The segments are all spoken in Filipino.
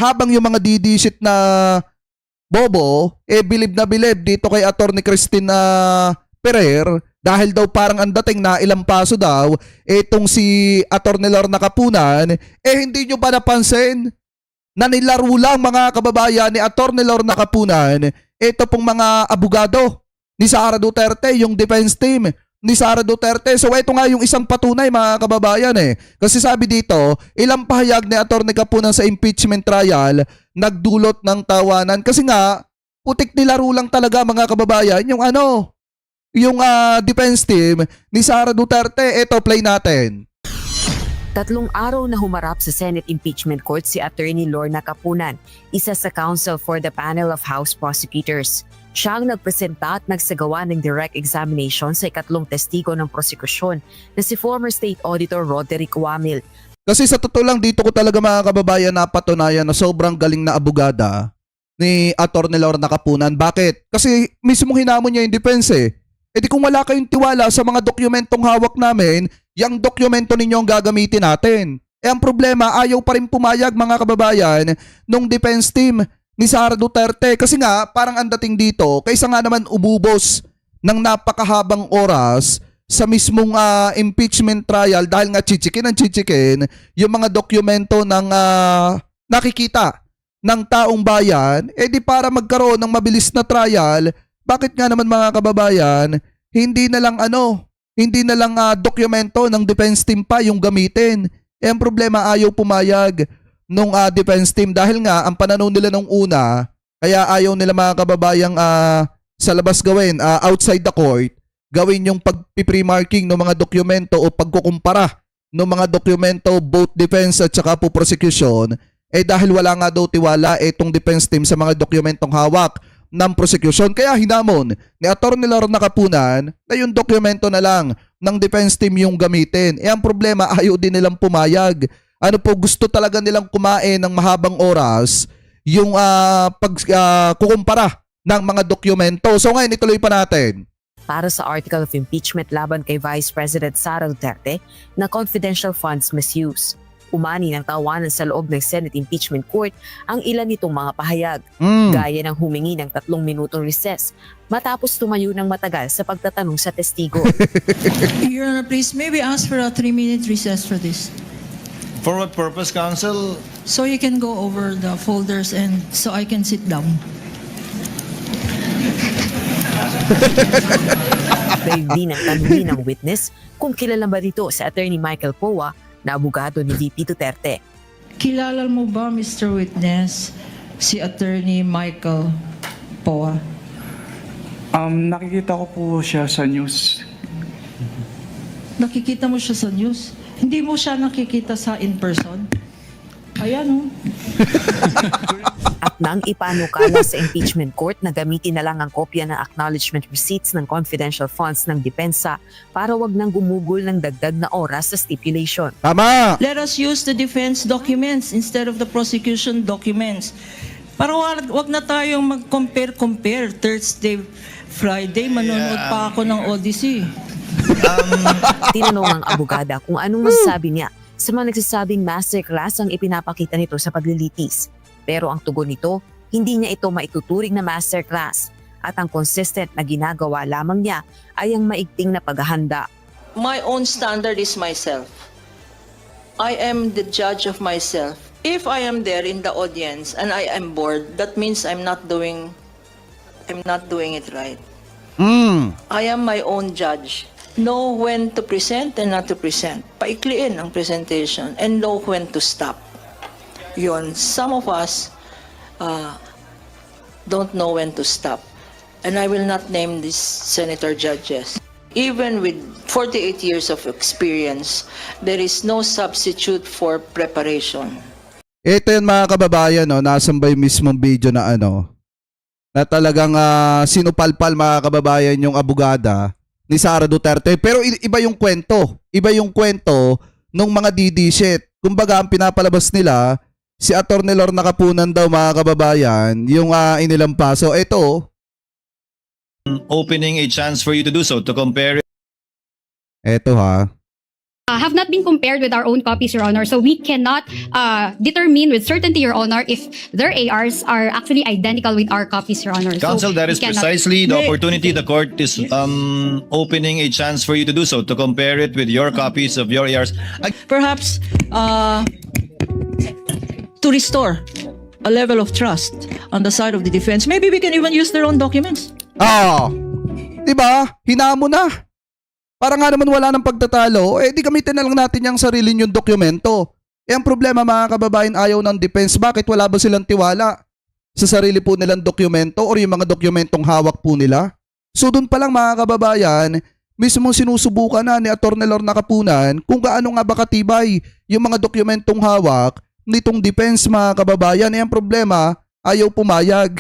habang yung mga didisit na bobo, bilib na bilib dito kay Attorney Christina Ferrer dahil daw parang ang dating na ilang paso daw, itong si Attorney Lorna Kapunan, hindi nyo ba napansin na nilaro lang mga kababayan ni Attorney Lorna Kapunan, ito pong mga abogado ni Sara Duterte, yung defense team ni Sara Duterte. So ito nga yung isang patunay mga kababayan Kasi sabi dito, ilang pahayag ni Attorney Kapunan sa impeachment trial nagdulot ng tawanan. Kasi nga, putik nilaro lang talaga mga kababayan yung defense team ni Sara Duterte. Ito, play natin. 3 araw na humarap sa Senate Impeachment Court si Attorney Lorna Kapunan, isa sa counsel for the panel of House prosecutors. Siya ang nagpresenta at nagsagawa ng direct examination sa ikatlong testigo ng prosekusyon na si former State Auditor Roderick Wamil. Kasi sa totoo lang dito ko talaga mga kababayan napatunayan na sobrang galing na abogada ni Attorney Lorna Kapunan. Bakit? Kasi mismo hinamon niya yung defense di kung wala kayong tiwala sa mga dokumentong hawak namin, yung dokumento ninyo ang gagamitin natin. Ang problema, ayaw pa rin pumayag mga kababayan nung defense team ni Sara Duterte. Kasi nga, parang ang dating dito, kaysa nga naman ububos ng napakahabang oras sa mismong impeachment trial dahil nga chichikin yung mga dokumento ng nakikita ng taong bayan, di para magkaroon ng mabilis na trial, bakit nga naman mga kababayan, hindi na lang dokumento ng defense team pa yung gamitin. Ang problema, ayaw pumayag nung defense team dahil nga ang pananaw nila nung una, kaya ayaw nila mga kababayang sa labas gawin, outside the court, gawin yung pag-pre-marking ng mga dokumento o pagkukumpara ng mga dokumento both defense at saka po prosecution, dahil wala nga daw tiwala itong defense team sa mga dokumentong hawak ng prosecution. Kaya hinamon ni Attorney Lorna Kapunan na yung dokumento na lang ng defense team yung gamitin. Ang problema, ayaw din nilang pumayag. Gusto talaga nilang kumain ng mahabang oras yung pagkukumpara ng mga dokumento. So ngayon, ituloy pa natin. Para sa article of impeachment laban kay Vice President Sara Duterte na confidential funds misuse. Umani ng tawanan sa loob ng Senate Impeachment Court ang ilan nitong mga pahayag, gaya ng humingi ng 3 minutong recess matapos tumayo ng matagal sa pagtatanong sa testigo. Your Honor, please, may we ask for a 3-minute recess for this? For what purpose, counsel? So you can go over the folders and so I can sit down. Dahil din ang tanungin ng witness kung kilala ba dito si Attorney Michael Poa na abogado ni VP Duterte. Kilala mo ba, Mr. Witness, si Attorney Michael Poa? Nakikita ko po siya sa news. Nakikita mo siya sa news? Hindi mo siya nakikita sa in-person? Ayan At nang ipanukala sa impeachment court na gamitin na lang ang kopya ng acknowledgement receipts ng confidential funds ng depensa para wag nang gumugol ng dagdag na oras sa stipulation. Tama! Let us use the defense documents instead of the prosecution documents. Para wag na tayong mag-compare. Thursday, Friday, manonood pa ako ng Odyssey. Tinanong ang abogada kung anong masasabi niya sa mga nagsasabing masterclass ang ipinapakita nito sa paglilitis. Pero ang tugon nito, hindi niya ito maituturing na masterclass at ang consistent na ginagawa lamang niya ay ang maigting na paghahanda. My own standard is myself. I am the judge of myself. If I am there in the audience and I am bored, that means I'm not doing it right. I am my own judge. Know when to present and not to present. Paikliin ang presentation and know when to stop. Yun, some of us don't know when to stop. And I will not name these senator judges. Even with 48 years of experience, there is no substitute for preparation. Ito yun mga kababayan, nasan ba yung mismong video na na talagang sinupalpal mga kababayan yung abogada ni Sara Duterte. Pero iba yung kwento. Iba yung kwento ng mga DD-shit. Kumbaga ang pinapalabas nila, si Attorney Lorna Kapunan daw mga kababayan, yung inilampaso. Ito. Opening a chance for you to do so, to compare it. Ito ha. have not been compared with our own copies, Your Honor. So we cannot determine with certainty, Your Honor, if their ARs are actually identical with our copies, Your Honor. Counsel, So that we is cannot- precisely the opportunity the court is opening a chance for you to do so, to compare it with your copies of your ARs. Perhaps to restore a level of trust on the side of the defense, maybe we can even use their own documents. Diba? Hinamo na. Para nga naman wala ng pagtatalo, di gamitin na lang natin yung sarili yung dokumento. Ang problema mga kababayan, ayaw ng defense. Bakit wala ba silang tiwala sa sarili po nilang dokumento or yung mga dokumentong hawak po nila? So doon pa lang mga kababayan, mismo sinusubukan na ni Atty. Lorna Kapunan kung gaano nga ba katibay yung mga dokumentong hawak nitong defense mga kababayan. Ang problema, ayaw pumayag.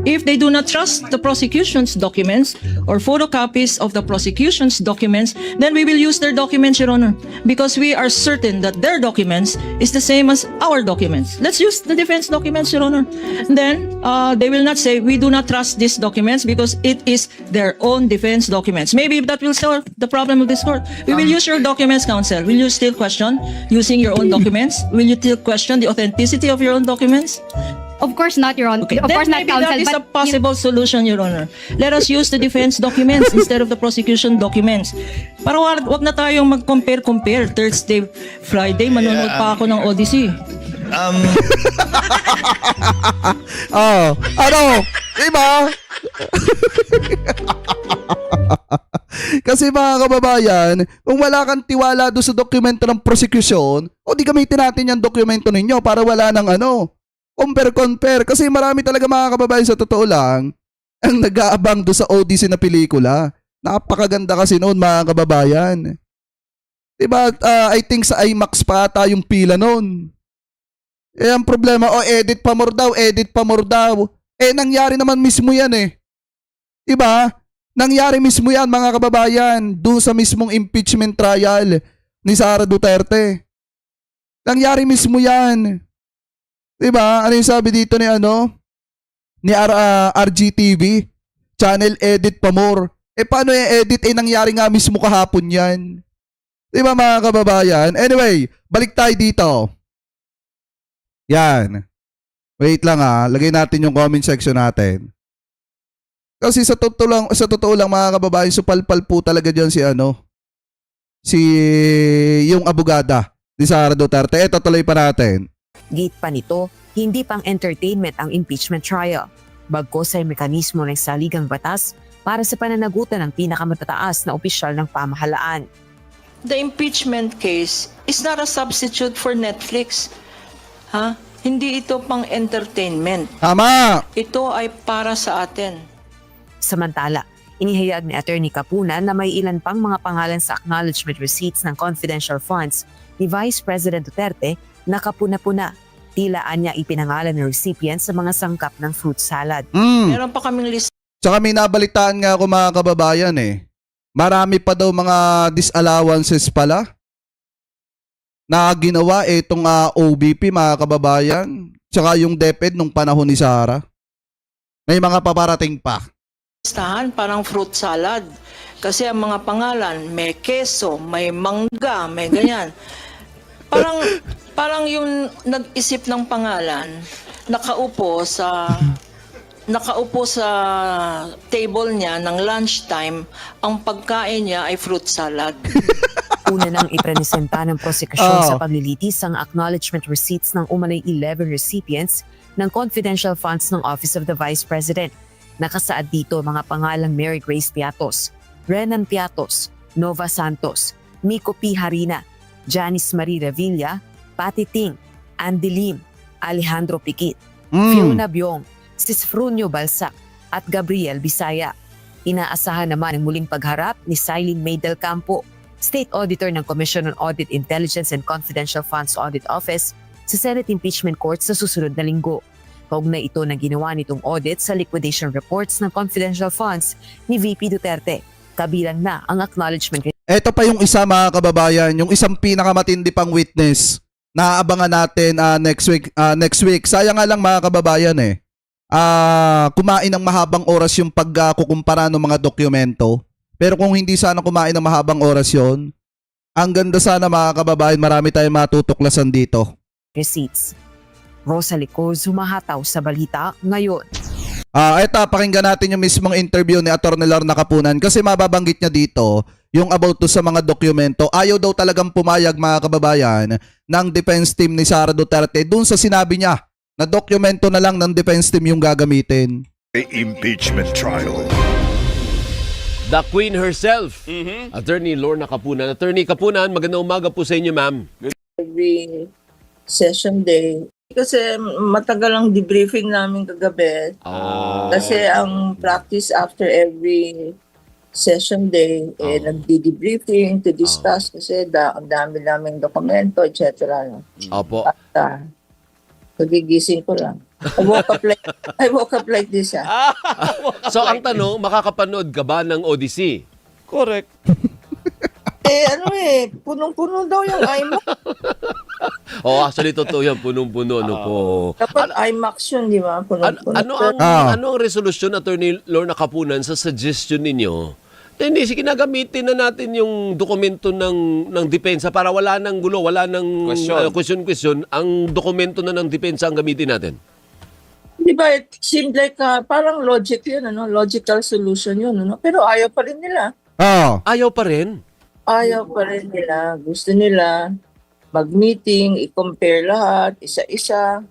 If they do not trust the prosecution's documents or photocopies of the prosecution's documents, then we will use their documents, Your Honor, because we are certain that their documents is the same as our documents. Let's use the defense documents, Your Honor. Then they will not say, we do not trust these documents because it is their own defense documents. Maybe that will solve the problem of this court. We will use your documents, counsel. Will you still question using your own documents? Will you still question the authenticity of your own documents? Of course not, Your Honor. Okay, Of then course not, maybe counsel. that is a But possible solution, Your Honor. Let us use the defense documents instead of the prosecution documents. Para wag na tayong mag-compare. Thursday, Friday, manonood pa ako ng Odyssey. Ano? Diba? Kasi mga kababayan, kung wala kang tiwala doon sa dokumento ng prosecution, di gamitin natin yung dokumento ninyo para wala ng compare. Kasi marami talaga mga kababayan sa totoo lang ang nag-aabang doon sa Odyssey na pelikula. Napakaganda kasi noon mga kababayan. Diba? I think sa IMAX pa ata yung pila noon. Ang problema, edit pa more daw. Nangyari naman mismo yan Diba? Nangyari mismo yan mga kababayan doon sa mismong impeachment trial ni Sara Duterte. Nangyari mismo yan. Diba? Ano yung sabi dito ni RGTV? Channel edit pa more. Paano yung edit? Nangyari nga mismo kahapon yan. Diba mga kababayan? Anyway, balik tayo dito. Yan. Wait lang lagay natin yung comment section natin. Kasi sa totoo lang mga kababayan, supalpal po talaga diyan si yung abogada ni Sara Duterte. Ito tuloy pa natin. Gate pa nito, hindi pang entertainment ang impeachment trial. Bagkos ay mekanismo ng saligang batas para sa pananagutan ng pinakamatataas na opisyal ng pamahalaan. The impeachment case is not a substitute for Netflix. Hindi ito pang entertainment. Tama! Ito ay para sa atin. Samantala, inihayag ni Atty. Kapunan na may ilan pang mga pangalan sa acknowledgement receipts ng confidential funds ni Vice President Duterte na kapuna-puna. Tilaan niya ipinangalan ng recipient sa mga sangkap ng fruit salad. Meron pa kaming list. Tsaka may nabalitaan nga ako mga kababayan Marami pa daw mga disallowances pala na ginawa itong OBP mga kababayan. Tsaka yung DepEd nung panahon ni Sara. May mga paparating pa. Listahan parang fruit salad. Kasi ang mga pangalan, may keso, may mangga, may ganyan. Parang yung nag-isip ng pangalan, nakaupo sa table niya ng lunchtime, ang pagkain niya ay fruit salad. Una nang ipresenta ng prosekusyon sa paglilitis ang acknowledgement receipts ng umano'y 11 recipients ng confidential funds ng Office of the Vice President. Nakasaad dito mga pangalang Mary Grace Piatos, Renan Piatos, Nova Santos, Miko P. Harina, Janice Marie Revilla, Patty Ting, Andy Lim, Alejandro Piquit, Fiona Biong, Cisfrunio Balsac at Gabriel Bisaya. Inaasahan naman ang muling pagharap ni Silene May del Campo, State Auditor ng Commission on Audit Intelligence and Confidential Funds Audit Office sa Senate Impeachment Court sa susunod na linggo. Kaugnay ito na ginawa nitong audit sa liquidation reports ng confidential funds ni VP Duterte. Kabilang na ang acknowledgement. Ito pa yung isa mga kababayan, yung isang pinakamatindi pang witness na aabangan natin next week. Sayang nga lang mga kababayan kumain ng mahabang oras yung pagkukumpara ng mga dokumento. Pero kung hindi sana kumain ng mahabang oras yon, ang ganda sana mga kababayan, marami tayong matutuklasan dito. Receipts. Rosalie Cruz humahataw sa balita ngayon. Eto, pakinggan natin yung mismong interview ni Atty. Lorna Capunan kasi mababanggit niya dito yung about to sa mga dokumento. Ayaw daw talagang pumayag mga kababayan ng defense team ni Sara Duterte dun sa sinabi niya na dokumento na lang ng defense team yung gagamitin. Impeachment trial. The Queen herself, Attorney Lorna Capunan. Attorney Capunan, magandang umaga po sa inyo, ma'am. Every session day. Kasi matagal ang debriefing namin kagabi. Kasi ang practice after every session day, nagdi-debriefing to discuss kasi ang dami naming dokumento, etc. Opo. At pagigising ko lang. I woke up like this. So, ang tanong, makakapanood ka ba ng Odyssey? Correct. Punong-puno daw yung IMAX. Actually, totoo yan. Punong-puno. Ano po? Dapat IMAX yun, di ba? Punong-puno. Ano ang resolusyon, Attorney Lorna Capunan, sa suggestion ninyo? Hindi, sige, gagamitin na natin yung dokumento ng depensa para wala nang gulo, wala nang question. Ang dokumento na ng depensa ang gamitin natin. Di ba, it seemed like parang logic yun, logical solution yun. Pero ayaw pa rin nila. Ayaw pa rin. Ayaw pa rin nila. Gusto nila mag-meeting, i-compare lahat, isa-isa.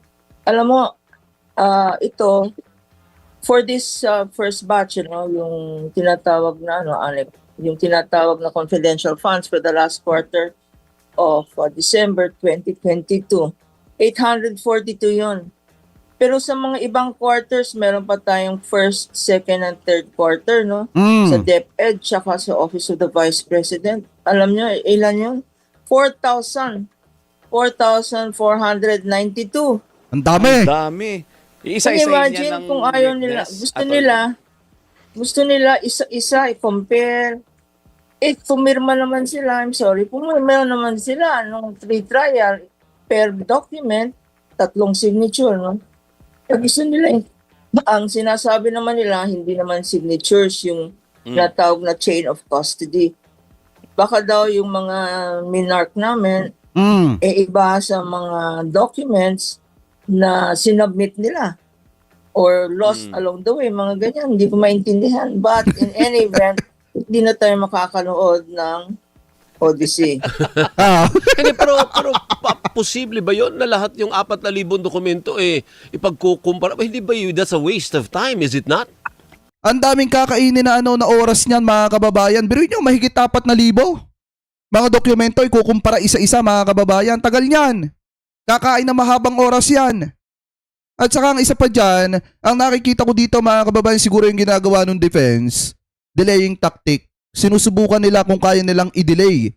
Alam mo, ito, for this first batch, yung tinatawag na, yung tinatawag na confidential funds for the last quarter of December 2022, 842 yun. Pero sa mga ibang quarters, meron pa tayong first, second, and third quarter, Sa DepEd, tsaka sa Office of the Vice President. Alam nyo, ilan yun? 4,492. Ang dami. Dami. Can Isa-isa you imagine kung ayaw nila, gusto nila isa-isa, i-compare. Pumirma naman sila, I'm sorry, pumirma naman sila nung pre-trial per document, 3 signature, Gusto nila, ang sinasabi naman nila, hindi naman signatures yung natawag na chain of custody. Baka daw yung mga minark namin, iba sa mga documents na sinubmit nila or lost along the way, mga ganyan. Hindi ko maintindihan. But in any event, hindi na tayo makakanood ng Odyssey. Pero posible ba yun na lahat yung 4,000 dokumento ipagkukumpara? Hindi ba yun? That's a waste of time, is it not? Ang daming kakainin na na oras niyan mga kababayan. Biruin nyo, mahigit 4,000 mga dokumento ikukumpara isa-isa mga kababayan. Tagal niyan. Kakain na mahabang oras yan. At saka ang isa pa dyan, ang nakikita ko dito mga kababayan, siguro yung ginagawa ng defense, delaying tactic. Sinusubukan nila kung kaya nilang i-delay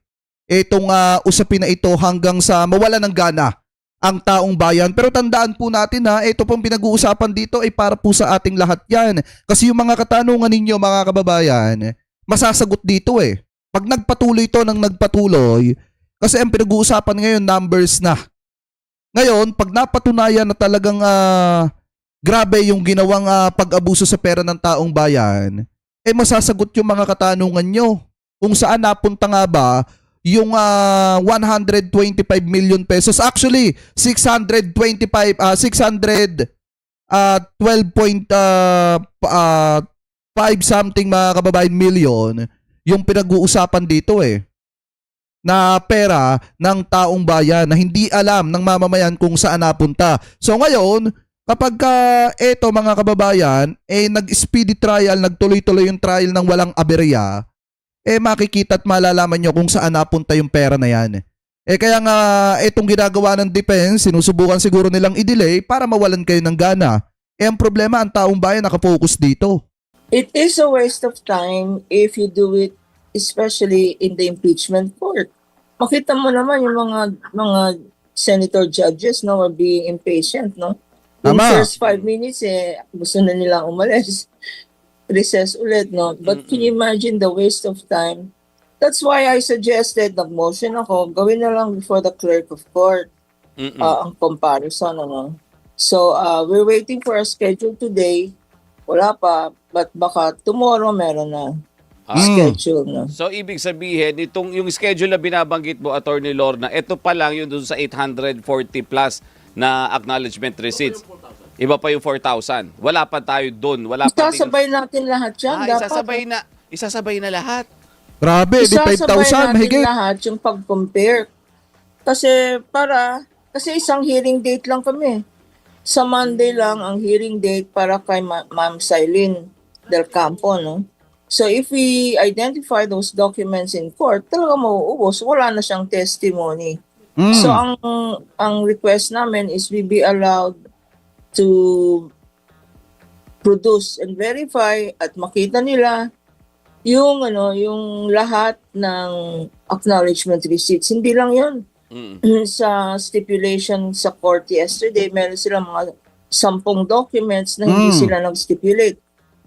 itong usapin na ito hanggang sa mawala ng gana ang taong bayan. Pero tandaan po natin ito pong pinag-uusapan dito ay para po sa ating lahat yan. Kasi yung mga katanungan ninyo mga kababayan, masasagot dito Pag nagpatuloy to ng nagpatuloy, kasi ang pinag-uusapan ngayon numbers na. Ngayon, pag napatunayan na talagang grabe yung ginawang pag-abuso sa pera ng taong bayan, masasagot yung mga katanungan nyo. Kung saan napunta nga ba yung 125 million pesos. Actually, 612.5 something mga kababayan million yung pinag-uusapan dito na pera ng taong bayan na hindi alam ng mamamayan kung saan napunta. So ngayon, kapag eto mga kababayan, nag-speedy trial, nagtuloy-tuloy yung trial ng walang aberya, makikita at malalaman nyo kung saan napunta yung pera na yan. Kaya nga, etong ginagawa ng defense, sinusubukan siguro nilang i-delay para mawalan kayo ng gana. Ang problema, ang taong bayan nakafocus dito. It is a waste of time if you do it, especially in the impeachment court. Makita mo naman yung mga senator judges are being impatient, In Tama. first 5 minutes, gusto na nilang umalis. Recess ulit, But can you imagine the waste of time? That's why I suggested, nag-motion ako, gawin na lang before the clerk of court ang comparison, So, we're waiting for a schedule today. Wala pa, but baka tomorrow meron na. schedule. No? So, ibig sabihin, yung schedule na binabanggit mo, Attorney Lorna, ito pa lang yung dun sa 840 plus na acknowledgement receipts. Iba pa yung 4,000. Wala pa tayo dun. Wala pa Isasabay natin lahat yan. Isasabay na lahat. Grabe, di Isasabay 5,000 natin mahigit. lahat yung pag-compare. Kasi isang hearing date lang kami. Sa Monday lang ang hearing date para kay Ma'am Silene Del Campo, no? So if we identify those documents in court, talaga mauubos. Wala na siyang testimony. So ang request namin is we be allowed to produce and verify at makita nila yung lahat ng acknowledgement receipts. Hindi lang 'yon. Sa stipulation sa court yesterday, meron silang mga 10 documents na hindi sila nag-stipulate.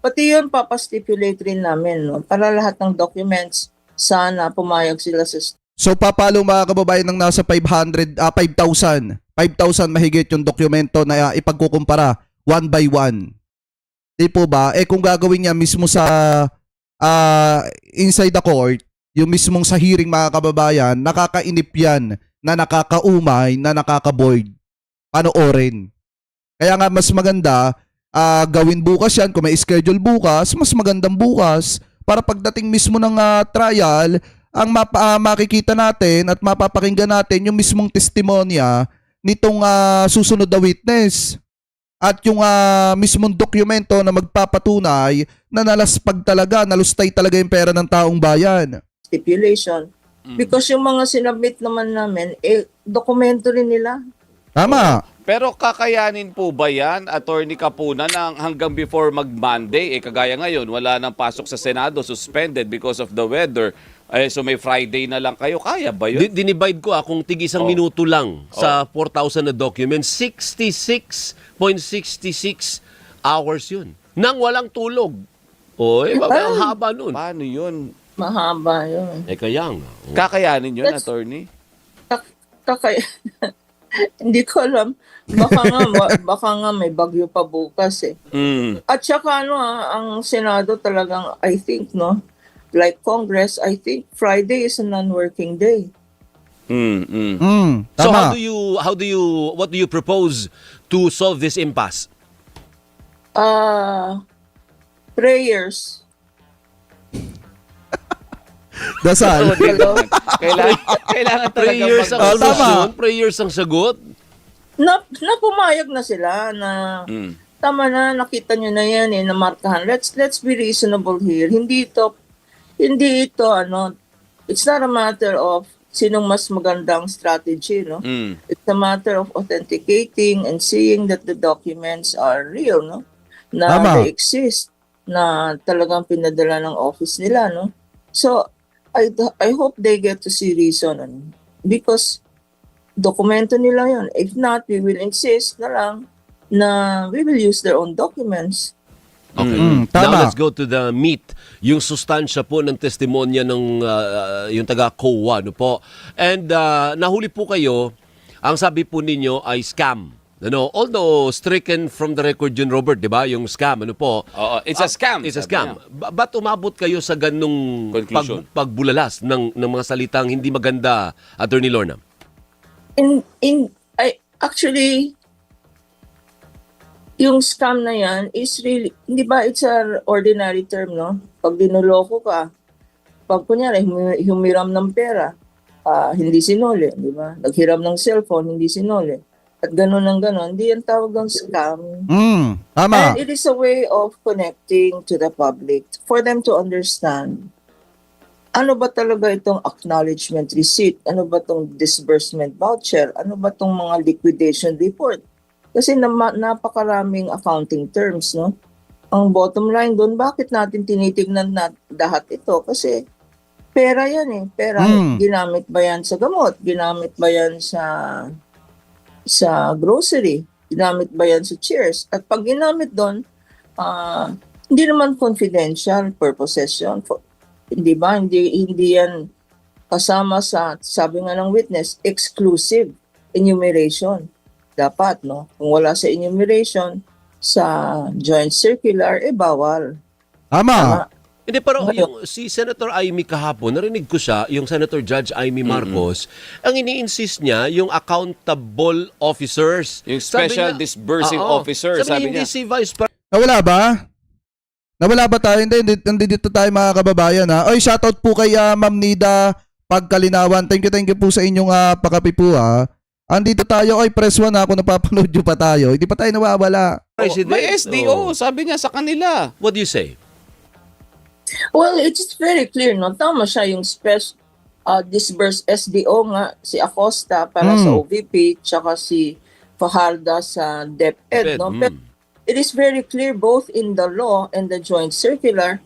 Pati yun, papastipulate rin namin, no? Para lahat ng documents, sana pumayag sila sa... So papalo mga kababayan ng nasa 5,000 mahigit yung dokumento na ipagkukumpara one by one. Di po ba? Kung gagawin niya mismo sa inside the court, yung mismong sa hearing mga kababayan, nakakainip yan, na nakakaumay, na nakaka-bored. Panoorin. Kaya nga mas maganda, gawin bukas yan. Kung may schedule bukas, mas magandang bukas para pagdating mismo ng trial, ang makikita natin at mapapakinggan natin yung mismong testimonya nitong susunod na witness. At yung mismong dokumento na magpapatunay na nalaspag talaga, nalustay talaga yung pera ng taong bayan. Stipulation. Because yung mga sinabit naman namin, dokumento rin nila. Tama. Pero kakayanin po ba yan, Attorney Capuna, na hanggang before mag-Monday, kagaya ngayon, wala nang pasok sa Senado, suspended because of the weather. So may Friday na lang kayo. Kaya ba yun? Dinivide ko kung tig-isang minuto lang sa 4,000 na documents, 66.66 hours yun. Nang walang tulog. Ang haba nun. Paano yun? Mahaba yun. Kaya nga. Kakayanin yun, Attorney? Hindi ko alam. Baka nga may bagyo pa bukas eh. At saka ang Senado talagang, I think, no, like Congress, I think Friday is a non-working day. So Tama. what do you propose to solve this impasse? Prayers. Dasal. Kailangan Prayers ang talaga solusyon, prayers ang sagot. Na pumayag na sila na tama na, nakita nyo na yan namarkahan. Let's be reasonable here. Hindi ito it's not a matter of sinong mas magandang strategy, no? It's a matter of authenticating and seeing that the documents are real, no? Na Tama. they exist, na talagang pinadala ng office nila, no? So, I hope they get to see reason, because dokumento nila yun. If not, we will insist na lang na we will use their own documents. Okay. Tama. Now let's go to the meat, yung sustansya po ng testimonya ng yung taga-COA, no po. And nahuli po kayo, ang sabi po ninyo ay scam. Although stricken from the record yun, Robert, di ba? Yung scam, po. It's a scam. It's a sabi scam. niya. Ba't umabot kayo sa ganung Conclusion. pagbulalas ng mga salitang hindi maganda, Attorney Lorna? Actually, yung scam na yan is really, hindi ba it's an ordinary term, no? Pag dinuloko ka, pag kunyari humiram ng pera, hindi sinuli, di ba? Naghiram ng cellphone, hindi sinuli. At gano'n ng gano'n, hindi yan tawag ng scam. Tama. And it is a way of connecting to the public for them to understand ano ba talaga itong acknowledgement receipt, ano ba itong disbursement voucher, ano ba itong mga liquidation report. Kasi napakaraming accounting terms, no? Ang bottom line doon, bakit natin tinitignan lahat ito? Kasi pera yan eh. Pera, ginamit ba yan sa gamot? Ginamit ba yan sa grocery? Ginamit ba yan sa chairs? At pag ginamit doon, hindi naman confidential purposes yun. Hindi ba? Hindi yan kasama sa, sabi nga ng witness, exclusive enumeration. Dapat, no? Kung wala sa enumeration, sa joint circular, bawal. Tama. Hindi, pero yung, si Senator Amy kahapon, narinig ko siya, yung Senator Judge Amy Marcos, ang ini-insist niya, yung accountable officers. Yung Sabi special niya, disbursing oo. officer, Sabi sabi niya, hindi niya. si Vice President. Nawala ba? Nawala ba tayo? Hindi dito tayo mga kababayan ha. Oy, shoutout po kay Ma'am Nida Pagkalinawan. Thank you po sa inyong pakapi po ha. Andito tayo, oy, press 1 ha, kung napapanood nyo pa tayo. Hindi pa tayo nawawala. May SDO, sabi niya sa kanila. What do you say? Well, it's very clear, no? Tama siya yung disburse SDO nga, si Acosta para sa OVP, tsaka si Fajardo sa DepEd, no? Pero it is very clear both in the law and the joint circular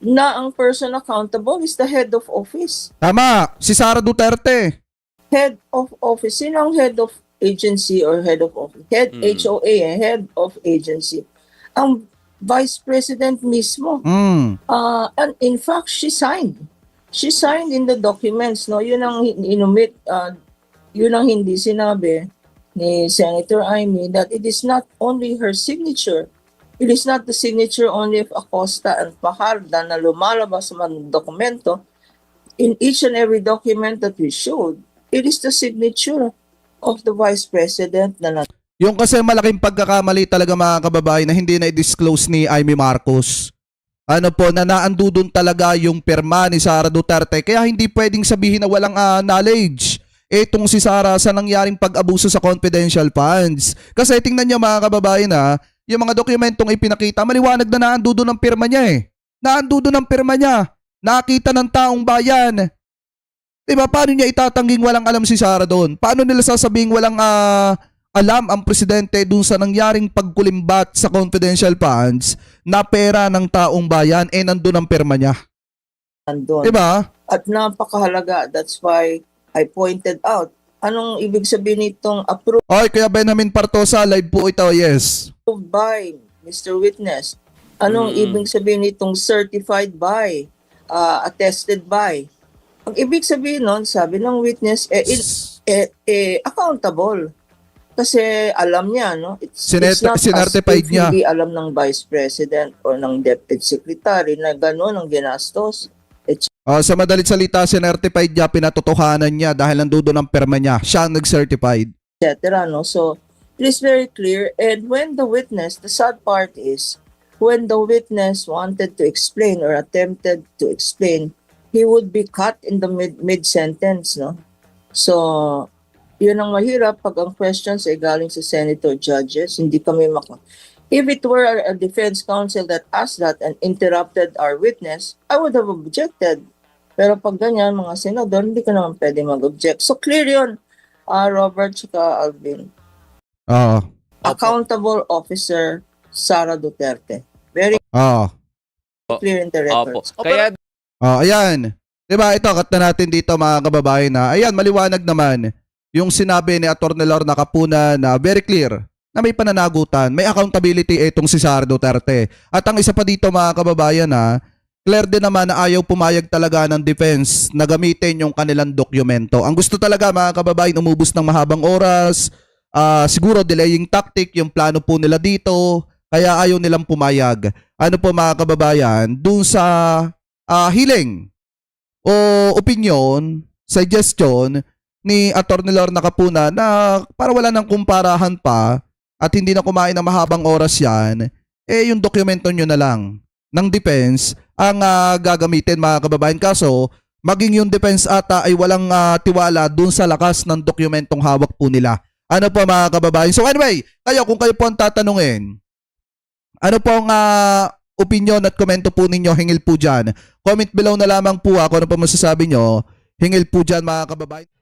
na ang person accountable is the head of office. Tama, si Sara Duterte. Head of office. Sino ang head of agency or head of office? Head HOA, head of agency. Ang Vice President mismo. And in fact, she signed. She signed in the documents, no? Yun ang inumit, yun ang hindi sinabi ni Senator Amy, that it is not only her signature. It is not the signature only of Acosta and Fajardo na lumalabas sa mga dokumento. In each and every document that we showed, it is the signature of the Vice President na Yung kasi malaking pagkakamali talaga mga kababayan na hindi na i-disclose ni Amy Marcos. Ano po, na naandudon talaga yung pirma ni Sara Duterte. Kaya hindi pwedeng sabihin na walang knowledge itong si Sara sa nangyaring pag-abuso sa confidential funds. Kasi tingnan niyo mga kababayan yung mga dokumentong ipinakita, maliwanag na naandudon ang pirma niya eh. Naandudon ang pirma niya. Nakita ng taong bayan. Diba, paano niya itatangging walang alam si Sara doon? Paano nila sasabing walang alam ang presidente dun sa nangyaring pagkulimbat sa confidential funds na pera ng taong bayan nandun ang pirma niya? nandun. Diba? At napakahalaga. That's why I pointed out. Anong ibig sabihin nitong approved Okay, kaya Benjamin Partosa, live po ito, yes. by Mr. Witness? Anong ibig sabihin nitong certified by, attested by? Ang ibig sabihin nun, sabi ng witness, accountable. Kasi alam niya, no? It's not sinertified as if niya. hindi alam ng Vice President or ng Deputy Secretary na gano'n ang ginastos. Sa madalit salita, sinertified niya, pinatotohanan niya dahil nandoon ang perma niya. Siya ang nag-certified. Etc. No? So, it is very clear. And when the witness, the sad part is, when the witness wanted to explain or attempted to explain, he would be cut in the mid-sentence. No? So, yun ang mahirap pag ang questions ay galing sa senator judges. Hindi kami If it were a defense counsel that asked that and interrupted our witness, I would have objected. Pero pag ganyan, mga senador, hindi ka naman pwede mag-object. So clear yun, Robert tsaka Alvin. Accountable officer, Sara Duterte. Very clear in the records. Kaya Ayan. Diba, ito, cut na natin dito mga kababayan na. Ayan, maliwanag naman yung sinabi ni Atty. Lorna Capuna na very clear na may pananagutan, may accountability itong si Sara Duterte. At ang isa pa dito mga kababayan clear din naman na ayaw pumayag talaga ng defense na gamitin yung kanilang dokumento. Ang gusto talaga mga kababayan, umubos ng mahabang oras, siguro delaying tactic, yung plano po nila dito, kaya ayaw nilang pumayag. Ano po mga kababayan, dun sa hiling o opinion, suggestion ni Atty. Lorna Capuna na para wala nang kumparahan pa at hindi na kumain ng mahabang oras yan, yung dokumento nyo na lang ng defense ang gagamitin mga kababayan. Kaso, maging yung defense ata ay walang tiwala dun sa lakas ng dokumentong hawak po nila. Ano po mga kababayan? So anyway, kung kayo po ang tatanungin, ano po ang opinion at komento po ninyo, hingil po dyan. Comment below na lamang po kung ano po masasabi nyo. Hingil po dyan mga kababayan.